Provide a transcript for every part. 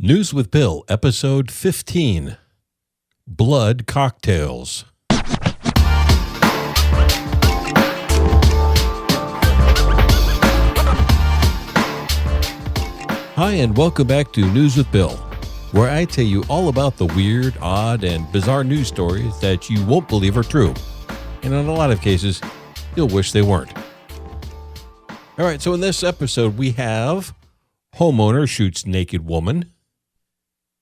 News with Bill, Episode 15, Blood Cocktails. Hi, and welcome back to News with Bill, where I tell you all about the weird, odd, and bizarre news stories that you won't believe are true. And in a lot of cases, you'll wish they weren't. All right, so in this episode, we have homeowner shoots naked woman,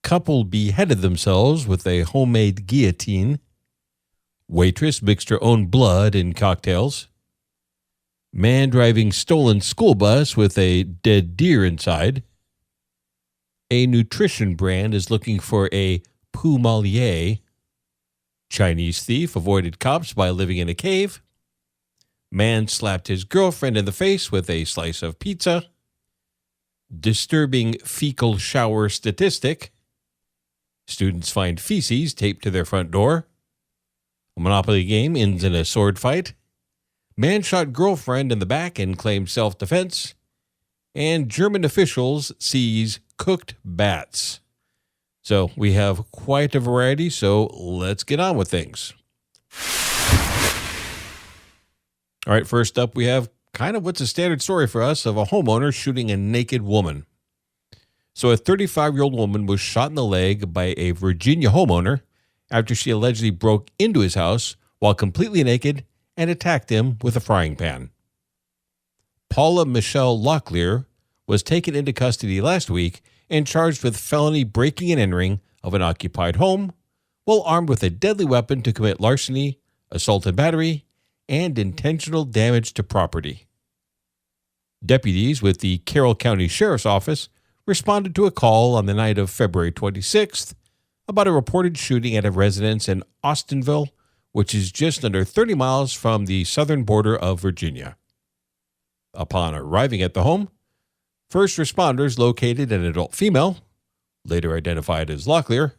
couple beheaded themselves with a homemade guillotine, waitress mixed her own blood in cocktails, man driving stolen school bus with a dead deer inside, a nutrition brand is looking for a Poommelier, Chinese thief avoided cops by living in a cave, man slapped his girlfriend in the face with a slice of pizza, disturbing fecal shower statistic, students find feces taped to their front door, a Monopoly game ends in a sword fight, man shot girlfriend in the back and claimed self-defense, and German officials seize cooked bats. So we have quite a variety, so let's get on with things. All right, first up, we have kind of what's a standard story for us of a homeowner shooting a naked woman. So a 35-year-old woman was shot in the leg by a Virginia homeowner after she allegedly broke into his house while completely naked and attacked him with a frying pan. Paula Michelle Locklear was taken into custody last week and charged with felony breaking and entering of an occupied home while armed with a deadly weapon to commit larceny, assault and battery, and intentional damage to property. Deputies with the Carroll County Sheriff's Office responded to a call on the night of February 26th about a reported shooting at a residence in Austinville, which is just under 30 miles from the southern border of Virginia. Upon arriving at the home, first responders located an adult female, later identified as Locklear,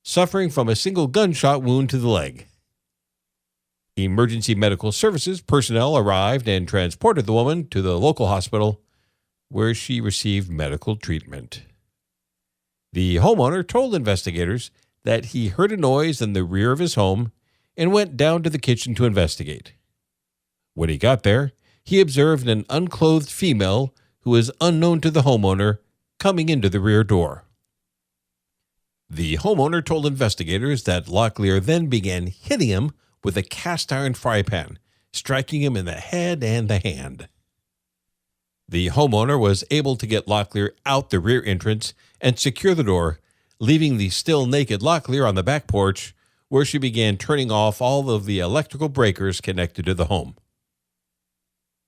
suffering from a single gunshot wound to the leg. Emergency medical services personnel arrived and transported the woman to the local hospital, where she received medical treatment. The homeowner told investigators that he heard a noise in the rear of his home and went down to the kitchen to investigate. When he got there, he observed an unclothed female who was unknown to the homeowner coming into the rear door. The homeowner told investigators that Locklear then began hitting him with a cast iron fry pan, striking him in the head and the hand. The homeowner was able to get Locklear out the rear entrance and secure the door, leaving the still naked Locklear on the back porch, where she began turning off all of the electrical breakers connected to the home.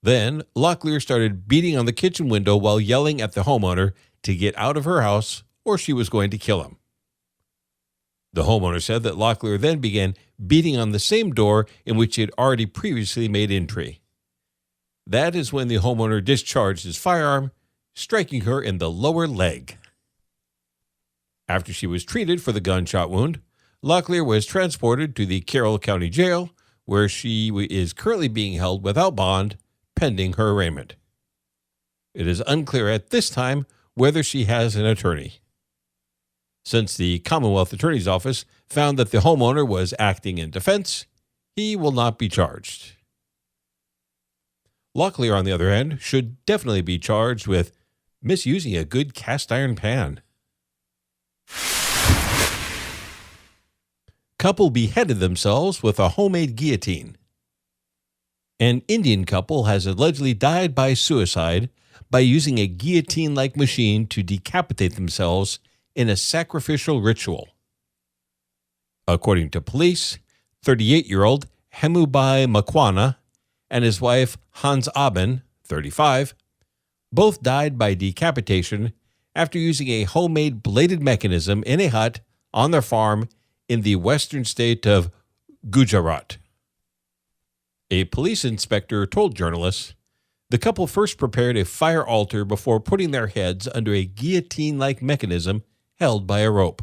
Then, Locklear started beating on the kitchen window while yelling at the homeowner to get out of her house or she was going to kill him. The homeowner said that Locklear then began beating on the same door in which he had already previously made entry. That is when the homeowner discharged his firearm, striking her in the lower leg. After she was treated for the gunshot wound, Locklear was transported to the Carroll County Jail, where she is currently being held without bond, pending her arraignment. It is unclear at this time whether she has an attorney. Since the Commonwealth Attorney's Office found that the homeowner was acting in defense, he will not be charged. Locklear, on the other hand, should definitely be charged with misusing a good cast iron pan. Couple beheaded themselves with a homemade guillotine. An Indian couple has allegedly died by suicide by using a guillotine-like machine to decapitate themselves in a sacrificial ritual. According to police, 38-year-old Hemubai Makwana and his wife Hans Aben, 35, both died by decapitation after using a homemade bladed mechanism in a hut on their farm in the western state of Gujarat. A police inspector told journalists the couple first prepared a fire altar before putting their heads under a guillotine-like mechanism held by a rope.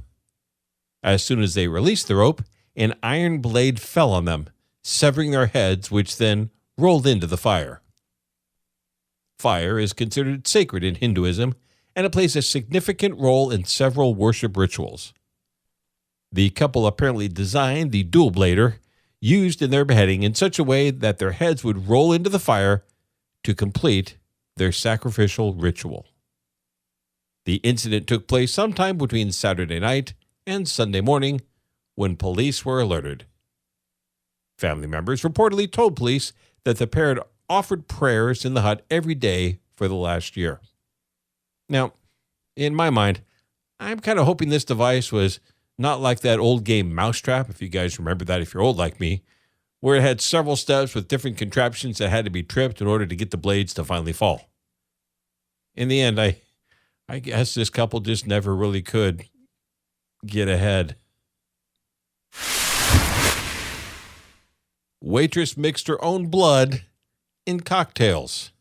As soon as they released the rope, an iron blade fell on them, severing their heads, which then rolled into the fire. Fire is considered sacred in Hinduism and it plays a significant role in several worship rituals. The couple apparently designed the dual blader used in their beheading in such a way that their heads would roll into the fire to complete their sacrificial ritual. The incident took place sometime between Saturday night and Sunday morning when police were alerted. Family members reportedly told police that the pair had offered prayers in the hut every day for the last year. Now, in my mind, I'm kind of hoping this device was not like that old game Mousetrap, if you guys remember that if you're old like me, where it had several steps with different contraptions that had to be tripped in order to get the blades to finally fall. In the end, I guess this couple just never really could get ahead. Waitress mixed her own blood in cocktails.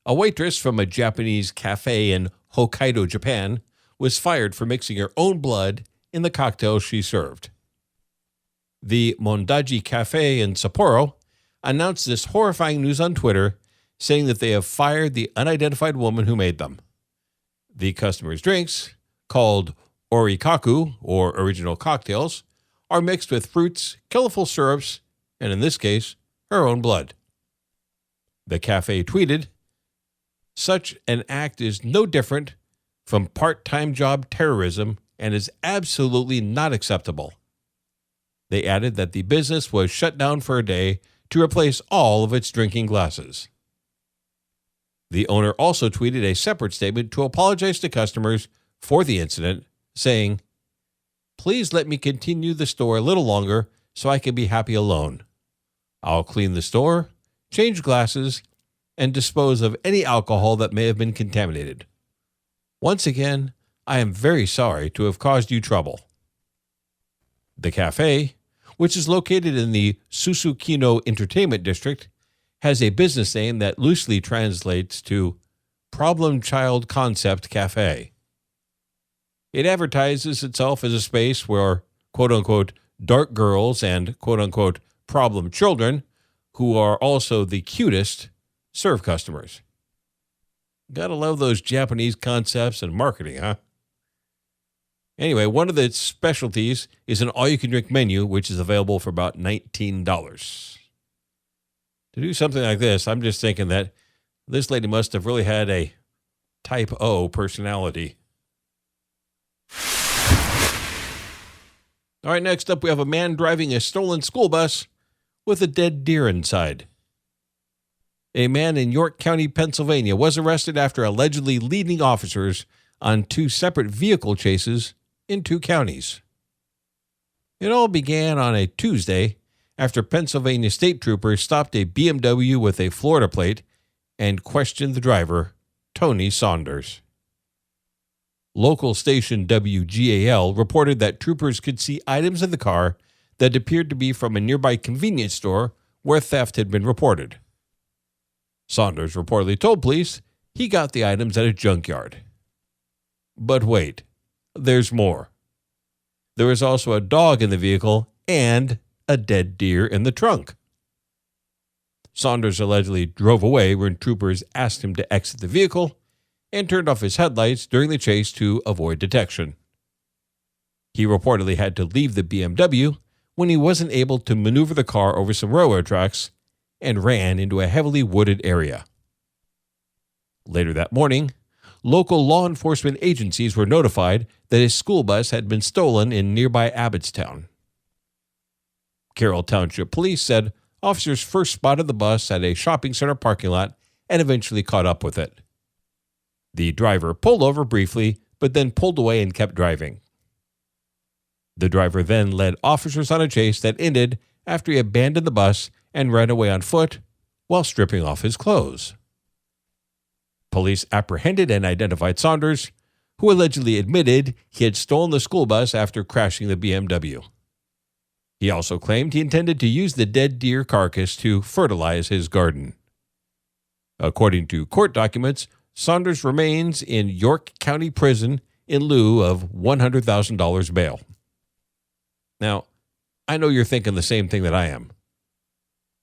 A waitress from a Japanese cafe in Hokkaido, Japan, was fired for mixing her own blood in the cocktails she served. The Mondaji Cafe in Sapporo announced this horrifying news on Twitter, saying that they have fired the unidentified woman who made them. The customers' drinks, called orikaku, or original cocktails, are mixed with fruits, colorful syrups, and in this case, her own blood. The cafe tweeted, "Such an act is no different from part-time job terrorism and is absolutely not acceptable." They added that the business was shut down for a day to replace all of its drinking glasses. The owner also tweeted a separate statement to apologize to customers for the incident, saying, "Please let me continue the store a little longer so I can be happy alone. I'll clean the store, change glasses, and dispose of any alcohol that may have been contaminated. Once again, I am very sorry to have caused you trouble." The cafe, which is located in the Susukino Entertainment District, has a business name that loosely translates to Problem Child Concept Cafe. It advertises itself as a space where, quote-unquote, dark girls and, quote-unquote, problem children, who are also the cutest, serve customers. Gotta love those Japanese concepts and marketing, huh? Anyway, one of the specialties is an all-you-can-drink menu, which is available for about $19. To do something like this, I'm just thinking that this lady must have really had a type O personality. All right, next up, we have a man driving a stolen school bus with a dead deer inside. A man in York County, Pennsylvania, was arrested after allegedly leading officers on two separate vehicle chases in two counties. It all began on a Tuesday after Pennsylvania state troopers stopped a BMW with a Florida plate and questioned the driver, Tony Saunders. Local station WGAL reported that troopers could see items in the car that appeared to be from a nearby convenience store where theft had been reported. Saunders reportedly told police he got the items at a junkyard. But wait, there's more. There was also a dog in the vehicle and a dead deer in the trunk. Saunders allegedly drove away when troopers asked him to exit the vehicle and turned off his headlights during the chase to avoid detection. He reportedly had to leave the BMW when he wasn't able to maneuver the car over some railroad tracks and ran into a heavily wooded area. Later that morning, local law enforcement agencies were notified that his school bus had been stolen in nearby Abbottstown. Carroll Township Police said officers first spotted the bus at a shopping center parking lot and eventually caught up with it. The driver pulled over briefly, but then pulled away and kept driving. The driver then led officers on a chase that ended after he abandoned the bus and ran away on foot while stripping off his clothes. Police apprehended and identified Saunders, who allegedly admitted he had stolen the school bus after crashing the BMW. He also claimed he intended to use the dead deer carcass to fertilize his garden. According to court documents, Saunders remains in York County Prison in lieu of $100,000 bail. Now, I know you're thinking the same thing that I am.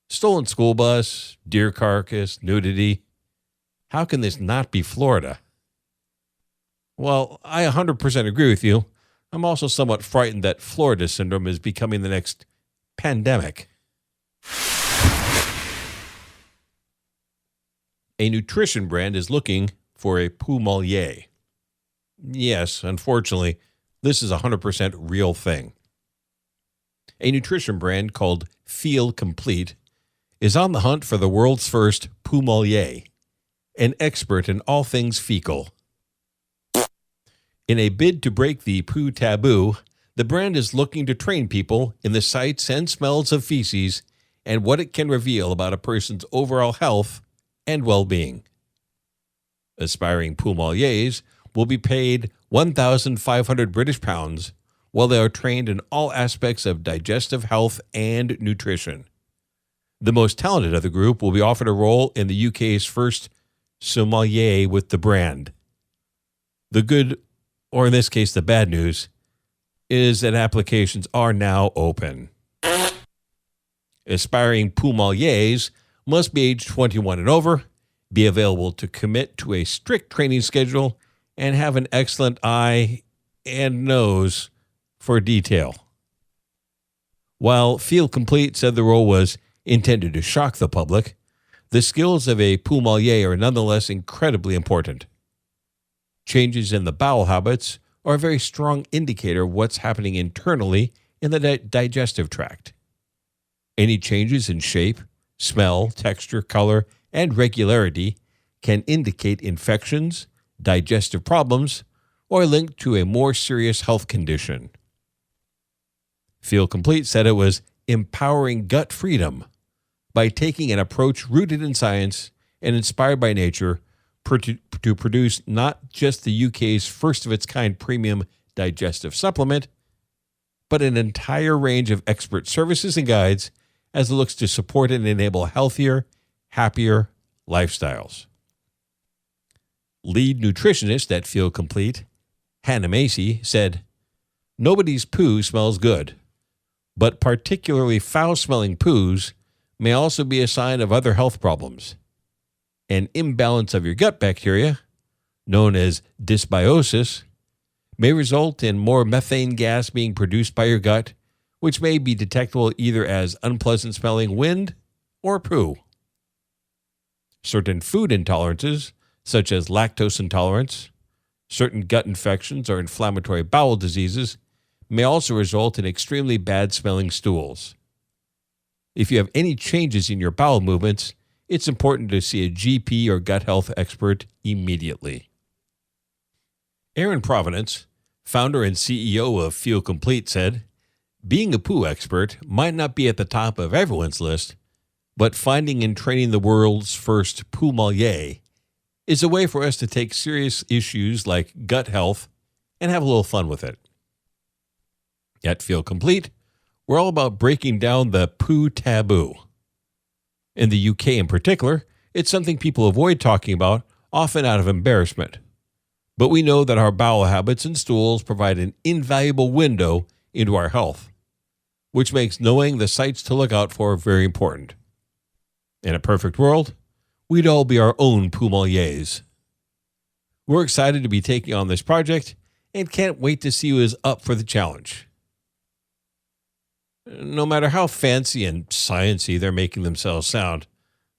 Stolen school bus, deer carcass, nudity. How can this not be Florida? While I 100% agree with you, I'm also somewhat frightened that Florida syndrome is becoming the next pandemic. A nutrition brand is looking for a Poommelier. Yes, unfortunately, this is a 100% real thing. A nutrition brand called Feel Complete is on the hunt for the world's first Poommelier, an expert in all things fecal. In a bid to break the poo taboo, the brand is looking to train people in the sights and smells of feces and what it can reveal about a person's overall health and well-being. Aspiring Poommeliers will be paid 1,500 British pounds while they are trained in all aspects of digestive health and nutrition. The most talented of the group will be offered a role in the UK's first sommelier with the brand. The good, or in this case the bad news, is that applications are now open. Aspiring Poommeliers must be age 21 and over, be available to commit to a strict training schedule, and have an excellent eye and nose for detail. While Feel Complete said the role was intended to shock the public, the skills of a Poommelier are nonetheless incredibly important. Changes in the bowel habits are a very strong indicator of what's happening internally in the digestive tract. Any changes in shape, smell, texture, color, and regularity can indicate infections, digestive problems, or linked to a more serious health condition. Feel Complete said it was empowering gut freedom by taking an approach rooted in science and inspired by nature to produce not just the UK's first-of-its-kind premium digestive supplement, but an entire range of expert services and guides as it looks to support and enable healthier, happier lifestyles. Lead nutritionist at Feel Complete, Hannah Macy, said, "Nobody's poo smells good, but particularly foul-smelling poos may also be a sign of other health problems. An imbalance of your gut bacteria, known as dysbiosis, may result in more methane gas being produced by your gut, which may be detectable either as unpleasant-smelling wind or poo. Certain food intolerances, such as lactose intolerance, certain gut infections, or inflammatory bowel diseases, may also result in extremely bad-smelling stools. If you have any changes in your bowel movements, it's important to see a GP or gut health expert immediately." Aaron Providence, founder and CEO of Feel Complete, said, "Being a poo expert might not be at the top of everyone's list, but finding and training the world's first Poommelier is a way for us to take serious issues like gut health and have a little fun with it." At Feel Complete, we're all about breaking down the poo taboo. In the UK in particular, it's something people avoid talking about, often out of embarrassment. But we know that our bowel habits and stools provide an invaluable window into our health, which makes knowing the sights to look out for very important. In a perfect world, we'd all be our own Poommeliers. We're excited to be taking on this project and can't wait to see who is up for the challenge. No matter how fancy and sciencey they're making themselves sound,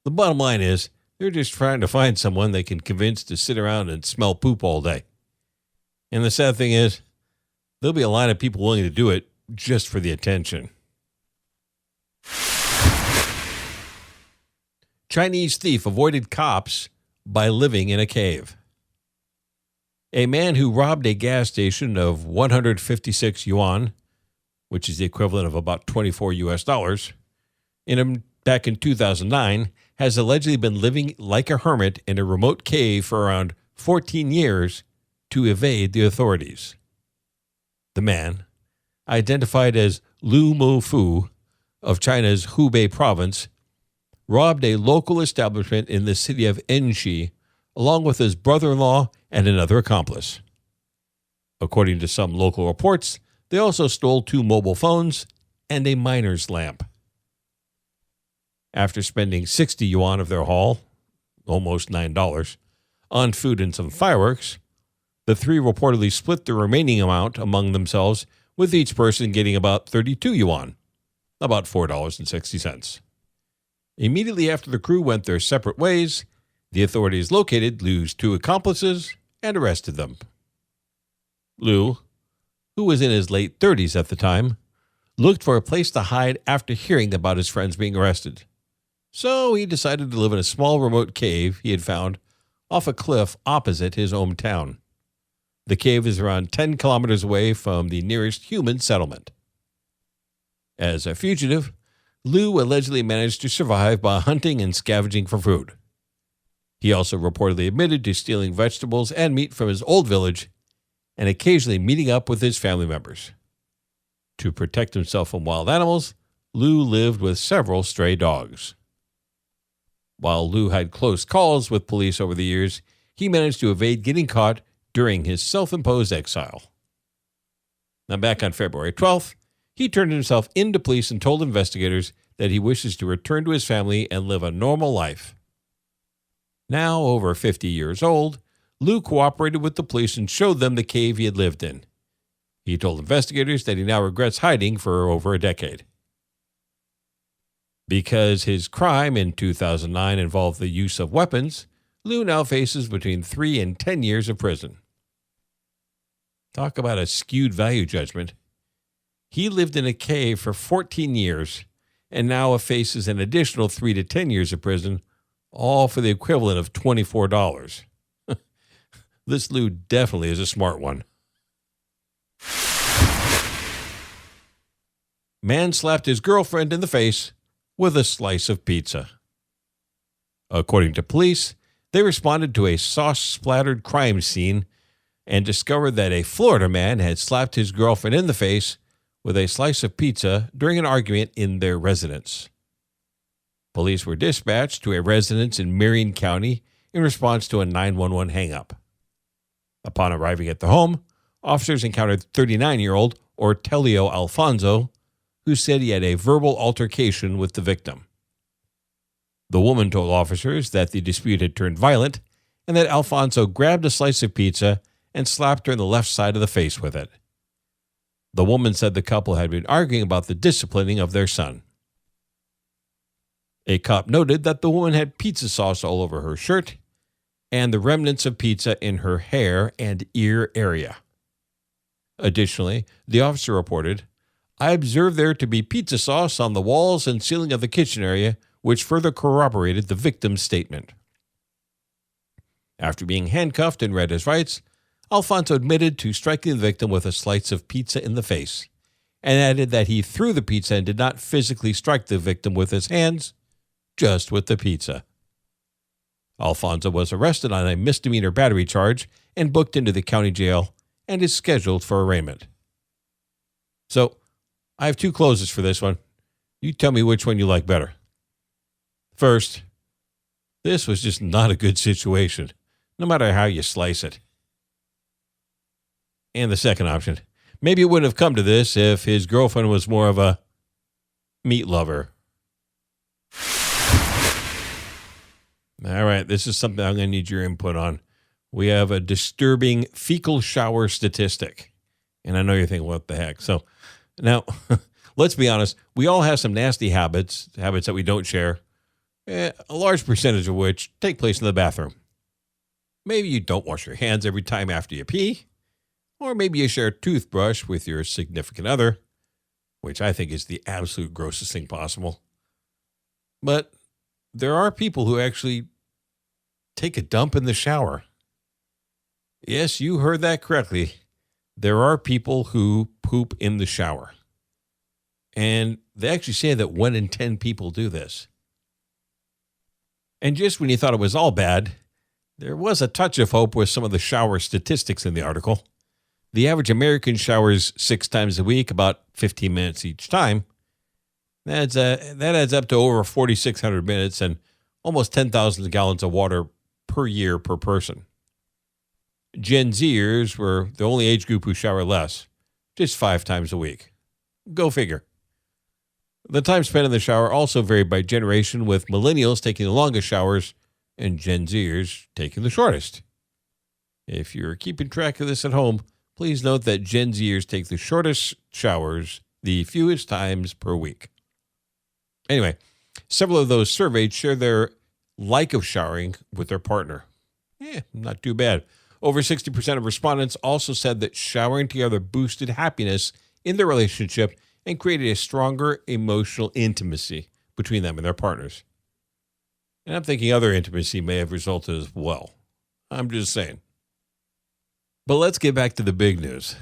the bottom line is they're just trying to find someone they can convince to sit around and smell poop all day. And the sad thing is, there'll be a line of people willing to do it just for the attention. Chinese thief avoided cops by living in a cave. A man who robbed a gas station of 156 yuan, which is the equivalent of about $24 back in 2009, has allegedly been living like a hermit in a remote cave for around 14 years to evade the authorities. The man, identified as Lu Mofu of China's Hubei province, robbed a local establishment in the city of Enshi along with his brother-in-law and another accomplice. According to some local reports, they also stole 2 mobile phones and a miner's lamp. After spending 60 yuan of their haul, almost $9, on food and some fireworks, The three reportedly split the remaining amount among themselves, with each person getting about 32 yuan, about $4.60. Immediately after the crew went their separate ways, the authorities located Liu's two accomplices and arrested them. Liu, who was in his late 30s at the time, looked for a place to hide after hearing about his friends being arrested. So he decided to live in a small remote cave he had found off a cliff opposite his hometown. The cave is around 10 kilometers away from the nearest human settlement. As a fugitive, Liu allegedly managed to survive by hunting and scavenging for food. He also reportedly admitted to stealing vegetables and meat from his old village and occasionally meeting up with his family members. To protect himself from wild animals, Liu lived with several stray dogs. While Liu had close calls with police over the years, he managed to evade getting caught during his self-imposed exile. Now, back on February 12th, he turned himself into police and told investigators that he wishes to return to his family and live a normal life. Now, over 50 years old, Liu cooperated with the police and showed them the cave he had lived in. He told investigators that he now regrets hiding for over a decade. Because his crime in 2009 involved the use of weapons, Liu now faces between 3 and 10 years of prison. Talk about a skewed value judgment. He lived in a cave for 14 years and now faces an additional 3 to 10 years of prison, all for the equivalent of $24. This Liu definitely is a smart one. Man slapped his girlfriend in the face with a slice of pizza. According to police, they responded to a sauce-splattered crime scene and discovered that a Florida man had slapped his girlfriend in the face with a slice of pizza during an argument in their residence. Police were dispatched to a residence in Marion County in response to a 911 hang-up. Upon arriving at the home, officers encountered 39-year-old Ortelio Alfonso, who said he had a verbal altercation with the victim. The woman told officers that the dispute had turned violent and that Alfonso grabbed a slice of pizza and slapped her in the left side of the face with it. The woman said the couple had been arguing about the disciplining of their son. A cop noted that the woman had pizza sauce all over her shirt and the remnants of pizza in her hair and ear area. Additionally, the officer reported, "I observed there to be pizza sauce on the walls and ceiling of the kitchen area, which further corroborated the victim's statement." After being handcuffed and read his rights, Alfonso admitted to striking the victim with a slice of pizza in the face and added that he threw the pizza and did not physically strike the victim with his hands, just with the pizza. Alfonso was arrested on a misdemeanor battery charge and booked into the county jail and is scheduled for arraignment. So, I have two closes for this one. You tell me which one you like better. First, this was just not a good situation, no matter how you slice it. And the second option, maybe it wouldn't have come to this if his girlfriend was more of a meat lover. All right, this is something I'm going to need your input on. We have a disturbing fecal shower statistic. And I know you're thinking, what the heck? So now, let's be honest. We all have some nasty habits that we don't share, a large percentage of which take place in the bathroom. Maybe you don't wash your hands every time after you pee, or maybe you share a toothbrush with your significant other, which I think is the absolute grossest thing possible. But there are people who actually take a dump in the shower. Yes, you heard that correctly. There are people who poop in the shower. And they actually say that 1 in 10 people do this. And just when you thought it was all bad, there was a touch of hope with some of the shower statistics in the article. The average American showers 6 times a week, about 15 minutes each time. That adds up to over 4,600 minutes and almost 10,000 gallons of water per year per person. Gen Zers were the only age group who shower less, just 5 times a week. Go figure. The time spent in the shower also varied by generation, with millennials taking the longest showers and Gen Zers taking the shortest. If you're keeping track of this at home, please note that Gen Zers take the shortest showers the fewest times per week. Anyway, several of those surveyed share their like of showering with their partner. Not too bad. Over 60% of respondents also said that showering together boosted happiness in their relationship and created a stronger emotional intimacy between them and their partners. And I'm thinking other intimacy may have resulted as well. I'm just saying. But let's get back to the big news.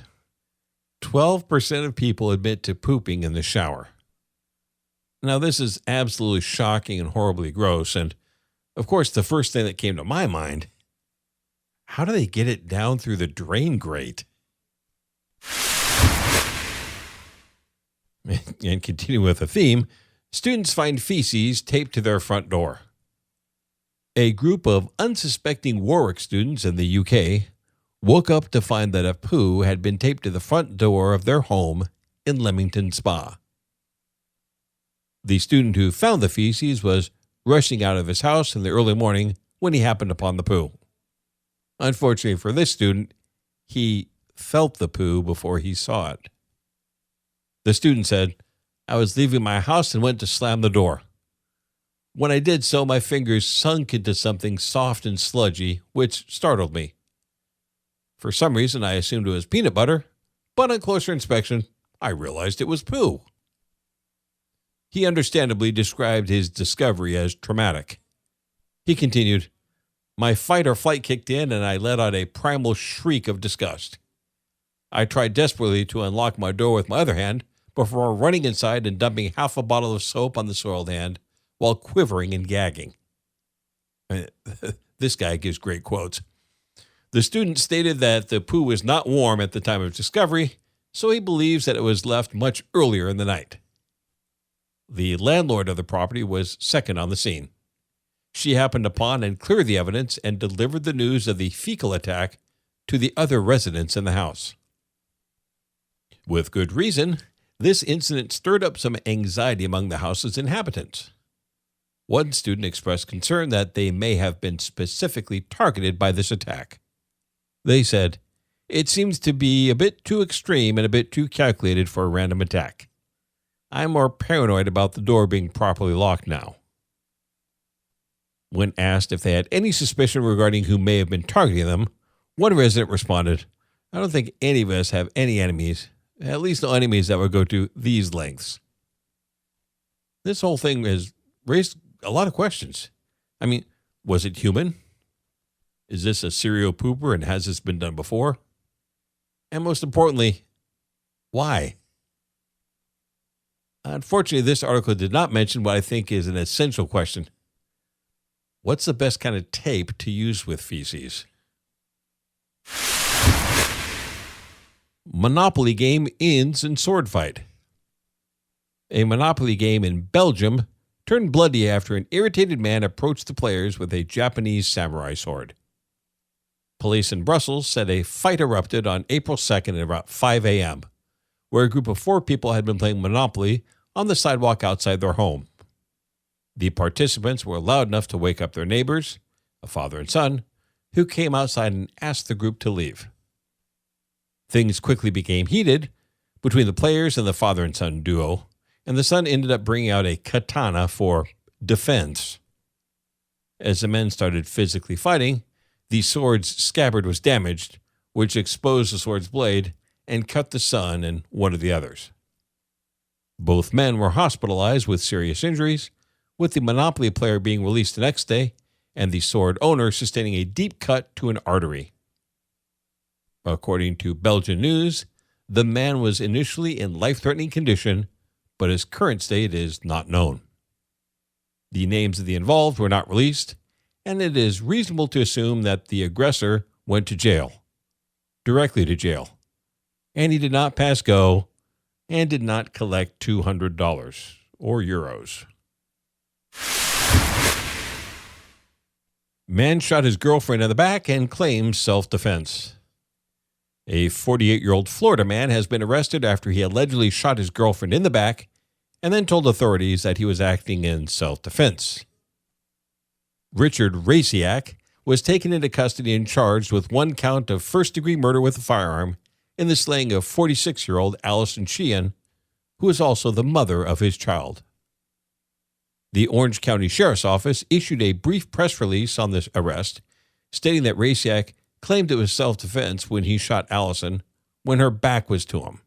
12% of people admit to pooping in the shower. Now, this is absolutely shocking and horribly gross. And, of course, the first thing that came to my mind, how do they get it down through the drain grate? And continuing with the theme, students find feces taped to their front door. A group of unsuspecting Warwick students in the UK woke up to find that a poo had been taped to the front door of their home in Leamington Spa. The student who found the feces was rushing out of his house in the early morning when he happened upon the poo. Unfortunately for this student, he felt the poo before he saw it. The student said, "I was leaving my house and went to slam the door. When I did so, my fingers sunk into something soft and sludgy, which startled me. For some reason, I assumed it was peanut butter, but on closer inspection, I realized it was poo." He understandably described his discovery as traumatic. He continued, "My fight or flight kicked in and I let out a primal shriek of disgust. I tried desperately to unlock my door with my other hand before running inside and dumping half a bottle of soap on the soiled hand while quivering and gagging." This guy gives great quotes. The student stated that the poo was not warm at the time of discovery, so he believes that it was left much earlier in the night. The landlord of the property was second on the scene. She happened upon and cleared the evidence and delivered the news of the fecal attack to the other residents in the house. With good reason, this incident stirred up some anxiety among the house's inhabitants. One student expressed concern that they may have been specifically targeted by this attack. They said, "It seems to be a bit too extreme and a bit too calculated for a random attack. I'm more paranoid about the door being properly locked now." When asked if they had any suspicion regarding who may have been targeting them, one resident responded, "I don't think any of us have any enemies, at least no enemies that would go to these lengths." This whole thing has raised a lot of questions. I mean, was it human? Is this a serial pooper and has this been done before? And most importantly, why? Unfortunately, this article did not mention what I think is an essential question. What's the best kind of tape to use with feces? Monopoly game ends in sword fight. A Monopoly game in Belgium turned bloody after an irritated man approached the players with a Japanese samurai sword. Police in Brussels said a fight erupted on April 2nd at about 5 a.m., where a group of 4 people had been playing Monopoly on the sidewalk outside their home. The participants were loud enough to wake up their neighbors, a father and son, who came outside and asked the group to leave. Things quickly became heated between the players and the father and son duo, and the son ended up bringing out a katana for defense. As the men started physically fighting, the sword's scabbard was damaged, which exposed the sword's blade and cut the son and one of the others. Both men were hospitalized with serious injuries, with the Monopoly player being released the next day and the sword owner sustaining a deep cut to an artery. According to Belgian news, the man was initially in life-threatening condition, but his current state is not known. The names of the involved were not released, and it is reasonable to assume that the aggressor went to jail, directly to jail, and he did not pass go and did not collect $200 or euros. Man shot his girlfriend in the back and claims self-defense. A 48-year-old Florida man has been arrested after he allegedly shot his girlfriend in the back and then told authorities that he was acting in self-defense. Richard Raciak was taken into custody and charged with one count of first-degree murder with a firearm in the slaying of 46-year-old Allison Sheehan, who is also the mother of his child. The Orange County Sheriff's Office issued a brief press release on this arrest, stating that Raciak claimed it was self-defense when he shot Allison when her back was to him.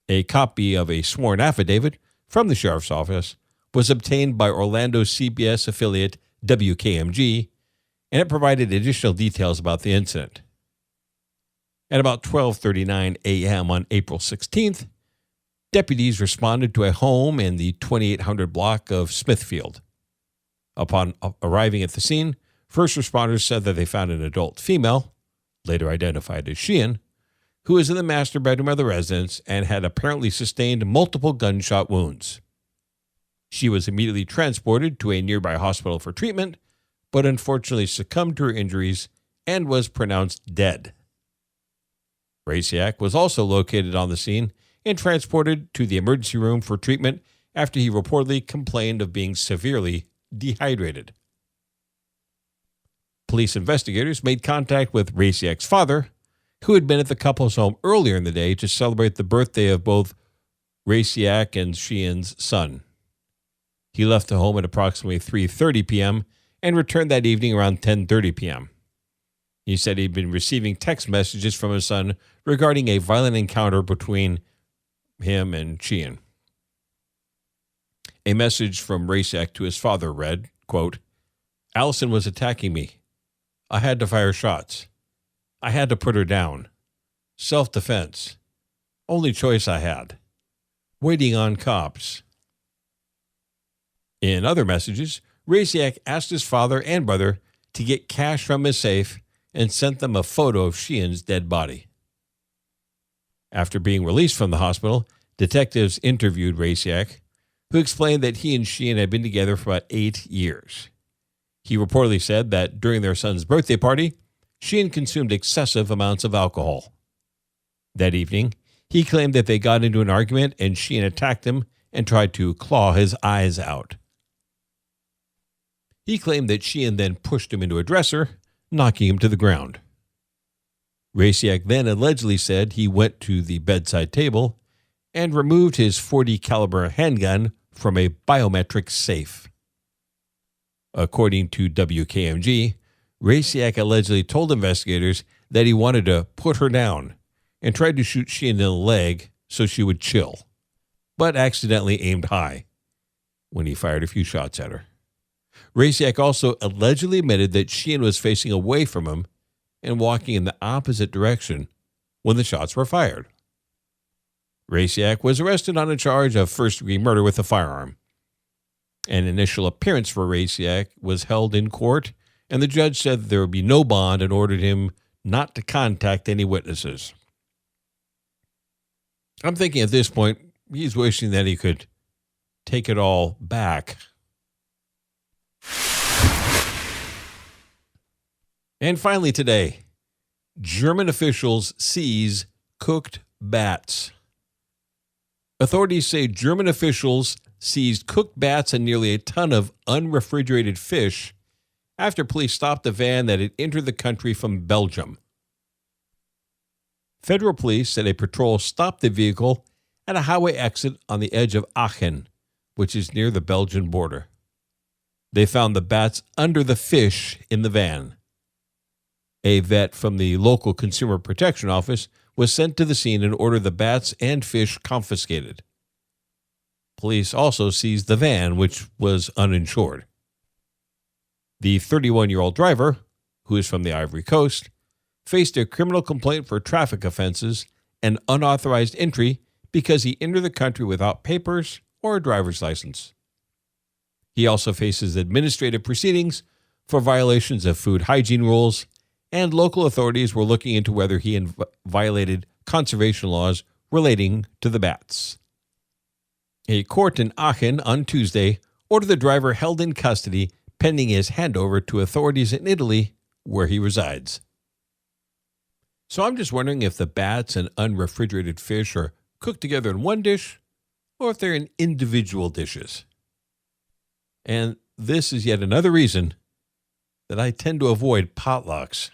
A copy of a sworn affidavit from the Sheriff's Office was obtained by Orlando CBS affiliate WKMG, and it provided additional details about the incident. At about 12:39 a.m. on April 16th, deputies responded to a home in the 2800 block of Smithfield. Upon arriving at the scene, first responders said that they found an adult female, later identified as Sheehan, who was in the master bedroom of the residence and had apparently sustained multiple gunshot wounds. She was immediately transported to a nearby hospital for treatment, but unfortunately succumbed to her injuries and was pronounced dead. Raciak was also located on the scene and transported to the emergency room for treatment after he reportedly complained of being severely dehydrated. Police investigators made contact with Raciak's father, who had been at the couple's home earlier in the day to celebrate the birthday of both Raciak and Sheehan's son. He left the home at approximately 3:30 p.m. and returned that evening around 10:30 p.m. He said he'd been receiving text messages from his son regarding a violent encounter between him and Sheehan. A message from Raciak to his father read, quote, "Allison was attacking me. I had to fire shots. I had to put her down. Self-defense. Only choice I had. Waiting on cops." In other messages, Raciak asked his father and brother to get cash from his safe and sent them a photo of Sheehan's dead body. After being released from the hospital, detectives interviewed Raciak, who explained that he and Sheehan had been together for about 8 years. He reportedly said that during their son's birthday party, Sheehan consumed excessive amounts of alcohol. That evening, he claimed that they got into an argument and Sheehan attacked him and tried to claw his eyes out. He claimed that Sheehan then pushed him into a dresser, knocking him to the ground. Raciak then allegedly said he went to the bedside table and removed his .40 caliber handgun from a biometric safe. According to WKMG, Raciak allegedly told investigators that he wanted to put her down and tried to shoot Sheehan in the leg so she would chill, but accidentally aimed high when he fired a few shots at her. Raciak also allegedly admitted that Sheehan was facing away from him and walking in the opposite direction when the shots were fired. Raciak was arrested on a charge of first-degree murder with a firearm. An initial appearance for Raciak was held in court, and the judge said that there would be no bond and ordered him not to contact any witnesses. I'm thinking at this point, he's wishing that he could take it all back. And finally today, German officials seize cooked bats. Authorities say German officials seized cooked bats and nearly a ton of unrefrigerated fish after police stopped a van that had entered the country from Belgium. Federal police said a patrol stopped the vehicle at a highway exit on the edge of Aachen, which is near the Belgian border. They found the bats under the fish in the van. A vet from the local Consumer Protection Office was sent to the scene and ordered the bats and fish confiscated. Police also seized the van, which was uninsured. The 31-year-old driver, who is from the Ivory Coast, faced a criminal complaint for traffic offenses and unauthorized entry because he entered the country without papers or a driver's license. He also faces administrative proceedings for violations of food hygiene rules, and local authorities were looking into whether he violated conservation laws relating to the bats. A court in Aachen on Tuesday ordered the driver held in custody pending his handover to authorities in Italy, where he resides. So I'm just wondering if the bats and unrefrigerated fish are cooked together in one dish or if they're in individual dishes. And this is yet another reason that I tend to avoid potlucks.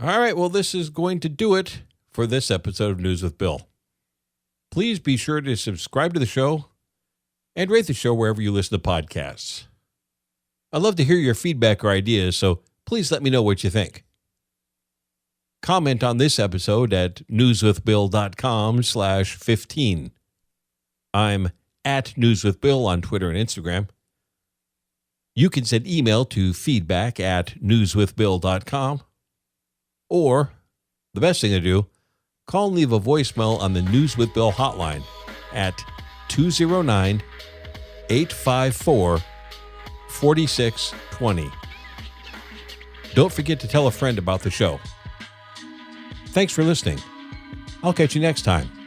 All right, well, this is going to do it for this episode of News with Bill. Please be sure to subscribe to the show and rate the show wherever you listen to podcasts. I'd love to hear your feedback or ideas, so please let me know what you think. Comment on this episode at newswithbill.com/15. I'm at newswithbill on Twitter and Instagram. You can send email to feedback@newswithbill.com. Or, the best thing to do, call and leave a voicemail on the News with Bill hotline at 209-854-4620. Don't forget to tell a friend about the show. Thanks for listening. I'll catch you next time.